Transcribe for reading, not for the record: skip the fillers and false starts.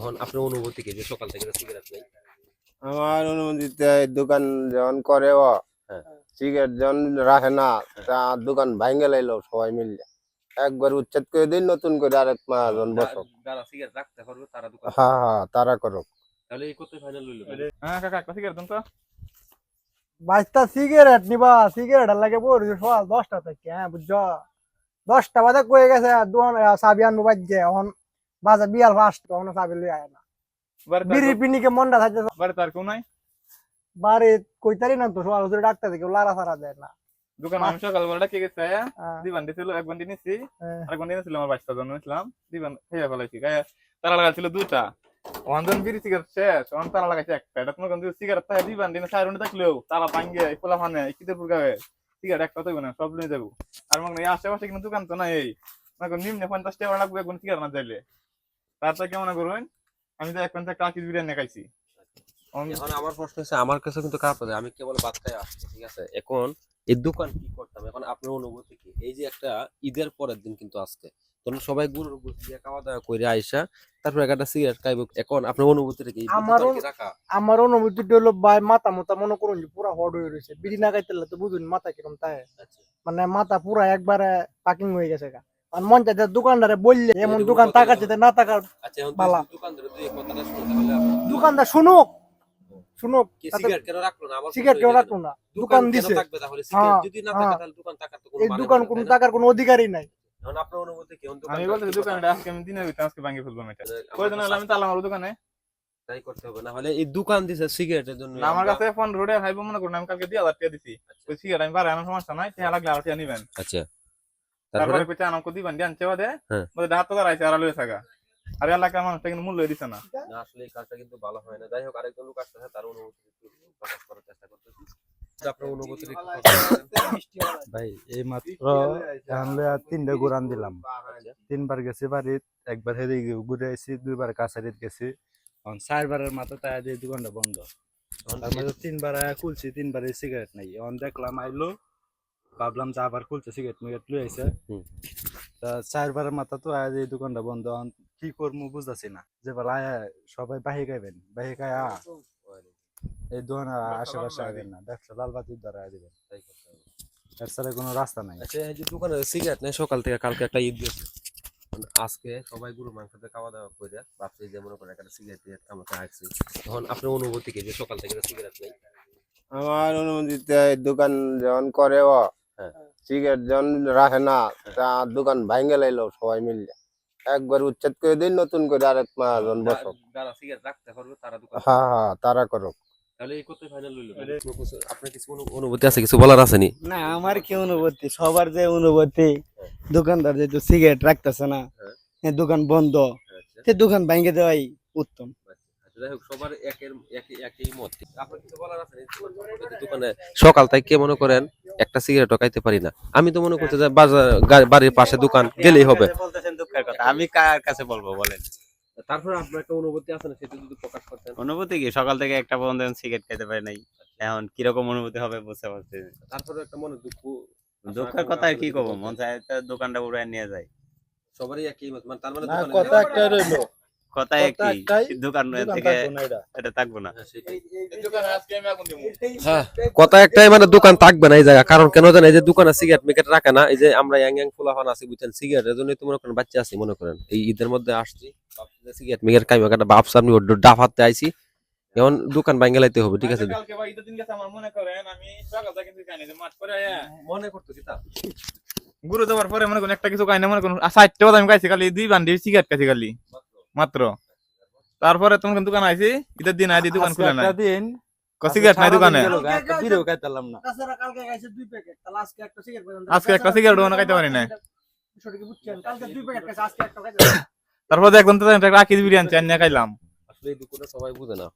তখন আপনার অনুভূতি কি যে সকাল থেকে সিগারেট নেই? আমার অনুমতিতে দোকান যখন করে ও হ্যাঁ। সিগারেট যখন রাখে না তা দোকান ভাঙ্গে লাইলো সবাই মিলে একবার উচ্ছেদ করে দিন নতুন করে আরেক মাজন বসক। যারা সিগারেট রাখতে পারবে তারা দোকান হ্যাঁ হ্যাঁ তারা করুক। তাহলে এই কত ফাইনাল হইলো? হ্যাঁ কাকা একটা সিগারেট দেন তো। বাইশটা সিগারেট নিবা সিগারেট লাগে পড়ছে সকাল 10টা থেকে হ্যাঁ বুঝছো 10টা বাজে কয়ে গেছে দোকান চাবি আনবো বাজছে এখন বাজে বিয়াল ফার্স্ট তখন চাবি লই আয় না বিড়ি পিনিকে মনটা থাকছে বাড়ি তার কেউ নাই? বাড়ি কইতারি না তো সকাল ধরে ডাক্তার থেকে লারা সারা দেয় না দোকান আমি সকালবেলা ডাকে গেছে হ্যাঁ, দিবান দিছিল এক বন্দি নিছি হ্যাঁ। আরেক বন্দি নিছিল আমার 22টা জন নিছিলাম দিবান খেয়ে ফেলাইছি তারা লাগাইছিল দুইটা ওয়ানজন বিড়ি সিগারেট শেষ ওয়ান তারা লাগাইছে একটা এটা তোমার কিন্তু সিগারেট তাই দিবান দিনে 4 ঘন্টা থাকলেও তালা ভাঙ্গে খোলা ফানে কিতে পুরগাবে সিগারেট একটা তৈব না সব নিয়ে যাবো আর মনে এই আশেপাশে কিন্তু দোকান তো না এই মনে করুন নিম্নে 50 টাকা লাগবে এখন সিগারেট না চাইলে তার থেকে মনে করুন আমি তো 1 টাকা কিলো বিরিয়ানি খাইছি। এখন আমার প্রশ্ন হচ্ছে আমার কাছে কিন্তু খারাপ লাগে আমি কেবল ভাত খাই আসছি ঠিক আছে এখন এই দোকান কি করতাম এখন আপনার অনুভূতি কি এই যে একটা ঈদের পরের দিন কিন্তু আজকে তখন সবাই গুরুর গুড় দিয়ে খাওয়া দাওয়া করে আইসা তারপর একটা সিগারেট খাইব এখন আপনার অনুভূতিটা কি রাখা? আমার অনুভূতিটা হলো ভাই মাথা মতো মনে করুন যে পুরা হট হয়ে রয়েছে বিড়ি না খাইতে তো বুঝুন মাথা কিরকম তাই মানে মাথা পুরা একবারে পাকিং হয়ে গেছে গা আর মন চাইছে দোকানদারে বললে এমন দোকান টাকাচ্ছে না টাকার আচ্ছা এখন বালা। দোকানদার দুই কথাটা শুনো তাহলে দোকানদার শুনুক কি সিগারেট কেন রাখলো না? আবার সিগারেট কেউ রাখলো না দোকান দিছে থাকবে তাহলে সিগারেট যদি না থাকে তাহলে দোকান থাকার তো কোনো এই মানে দোকান হয় না, কোনো তাই না? টাকার কোনো অধিকারই নাই এখন আপনার অনুভূতি কি আমি বলতে দোকানটা আজকে আমি দিনের ভিতরে আজকে ভাঙে ফেলবো এটা প্রয়োজন হলে আমি তালা মারবো দোকানে তাই করতে হবে না হলে এই দোকান দিছে সিগারেটের জন্য না, আমার কাছে ফোন রোডে খাইবো মনে করুন আমি কালকে 2000 টাকা দিছি ওই সিগারেট আমি বাড়ানোর সমস্যা নাই টাকা লাগলে আর টাকা নিবেন আচ্ছা তারপরে তারপরে কইতে আনাম কো দিবেন জানতে বাদে হ্যাঁ। বলে হাত তো দাঁড়াইছে আর লয়ে থাকা আর এলাকার মানুষটা কিন্তু মূল্য দিছে না না আসলে এই কাজটা কিন্তু ভালো হয় না যাই হোক আরেকজন লোক আসছে তার অনুভূতি একটু প্রকাশ করার চেষ্টা করতেছি আপনার অনুভূতি ভাই এই মাত্র আমরা 3টা ঘুরান দিলাম 3বার গেছি বাড়িতে একবার হেদিকে ঘুরে আইছি 2বার কাছারিত গেছি 4বারের মাথা তাই দিয়ে দোকানটা বন্ধ তার মধ্যে 3বার খুলছি 3বারে সিগারেট নাই এখন দেখলাম আইলো ভাবলাম যে আবার খুলছে সিগারেট মিগারেট লই আইছে তা 4বারের মাথা তো আজ এই দোকানটা বন্ধ এখন কি করবো বুঝতেছি না যে বলা সবাই বাহি খাইবেন বাহি খাই এই দোকান আশেপাশে আইবেন না ব্যবসা লালবাতির দ্বারা দিবেন এর ছাড়া কোনো রাস্তা নাই। আচ্ছা এই যে দোকানে সিগারেট নেই সকাল থেকে কালকে একটা ঈদ গেছে আজকে সবাই গরু মাংসতে খাওয়া দাওয়া করে ভাবছি যে মনে করেন একটা সিগারেট কামাতে আসছি তখন আপনার অনুভূতি কি যে সকাল থেকে সিগারেট নেই? আমার অনুমতিতে দোকান যখন করে ও হ্যাঁ। সিগারেট যখন রাখে না তা দোকান ভাঙ্গে লাইলো সবাই মিলে একবার উচ্ছেদ করে দিন নতুন করে আরেক মাজন বসক। যারা সিগারেট রাখতে পারবে তারা দোকান হ্যাঁ হ্যাঁ তারা করুক। তাহলে এই কত ফাইনাল হইলো? আপনার কিছু অনুভূতি আছে কিছু বলার আছে নি? না আমার কি অনুভূতি সবার যে অনুভূতি দোকানদার যেহেতু সিগারেট রাখতেছে না হ্যাঁ। দোকান বন্ধ আচ্ছা সে দোকান ভেঙে দেওয়াই উত্তম। যাই হোক সবার একই মত আপনার কিছু বলার আছে নি? দোকানে সকাল থেকে মনে করেন একটা সিগারেটও খাইতে পারি না আমি তো মনে করতে যে বাজার বাড়ির পাশে দোকান গেলেই হবে বলতেছেন দুঃখের কথা আমি কার কাছে বলবো বলেন? তারপরে আপনার একটা অনুভূতি আছে না সেটা যদি প্রকাশ করতেন। অনুভূতি কি সকাল থেকে একটা পর্যন্ত সিগারেট খেতে পারি নাই এখন কিরকম অনুভূতি হবে বুঝতে পারছি না। তারপরে একটা মনে দুঃখ দুঃখের কথা আর কি করবো মন চায় তো দোকানটা উড়ায় নিয়ে যায় সবারই একই মত মানে তার মানে না দোকানে কথা একটাই রইলো কথা একই দোকান থেকে এটা থাকবো না। হ্যাঁ কথা একটাই মানে দোকান থাকবে না এই জায়গা কারণ কেন জানেন এই যে দোকানে সিগারেট মিগারেট রাখে না এই যে আমরা ইয়াং ফুলাফান আছি বুঝছেন সিগারেটের জন্যই তো মনে করেন বাচ্চা আছি মনে করেন এই ঈদের মধ্যে আসছি সিগারেট মিগারেট খাইবো একটা ভাবছি আপনি ডাফাতে আইছি এখন দোকান ভাঙে লাইতে হবে ঠিক আছে কালকে ভাই ঈদের দিন গেছে আমার মনে করেন আমি সকাল থেকে কিছু খাই না মাঠ করে মনে করতেছি তা গুরু দেওয়ার পরে মনে করেন একটা কিছু খাই না মনে করেন 60 টাকা আমি খাইছি খালি 2 বান্ডি সিগারেট খাইছি খালি মাত্র তারপরে তুমি দোকান আইছি ঈদের দিন আইছি দোকান খুলে নাই দিন সিগারেট নাই দোকানে বিড়িও খাইতাম না তাছাড়া কালকে খাইছে 2 প্যাকেট তাহলে আজকে একটা সিগারেট আজকে একটা সিগারেট ওনা খাইতে পারি না বিষয়টা কি বুঝছেন কালকে 2 প্যাকেট খাইছে আজকে একটা খাইছে তারপরে একদম তো রাখি বিরিয়ানি চান নিয়ে খাইলাম আসলে এই দুঃখটা সবাই বুঝে না